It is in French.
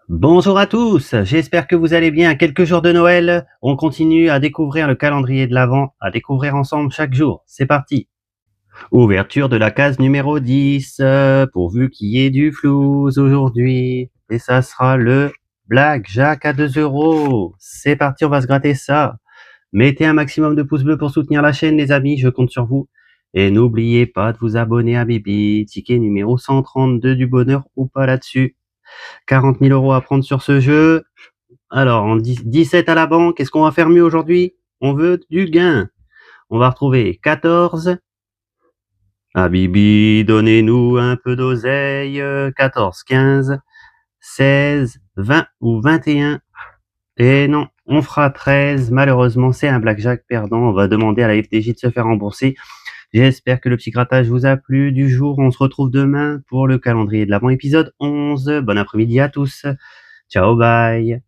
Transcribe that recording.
Bonjour à tous, j'espère que vous allez bien. À quelques jours de Noël, on continue à découvrir le calendrier de l'Avent, à découvrir ensemble chaque jour. C'est parti. Ouverture de la case numéro 10, pourvu qu'il y ait du flouze aujourd'hui. Et ça sera le Blackjack à 2 euros. C'est parti, on va se gratter ça. Mettez un maximum de pouces bleus pour soutenir la chaîne, les amis, je compte sur vous. Et n'oubliez pas de vous abonner à Bibi, ticket numéro 132 du bonheur ou pas là-dessus. 40 000 euros à prendre sur ce jeu. Alors, en 17 à la banque, qu'est-ce qu'on va faire mieux aujourd'hui? On veut du gain. On va retrouver 14. Ah Bibi, donnez-nous un peu d'oseille. 14, 15, 16, 20 ou 21. Et non, on fera 13. Malheureusement, c'est un blackjack perdant. On va demander à la FDJ de se faire rembourser. J'espère que le petit grattage vous a plu du jour. On se retrouve demain pour le calendrier de l'avant épisode 11. Bon après-midi à tous. Ciao, bye.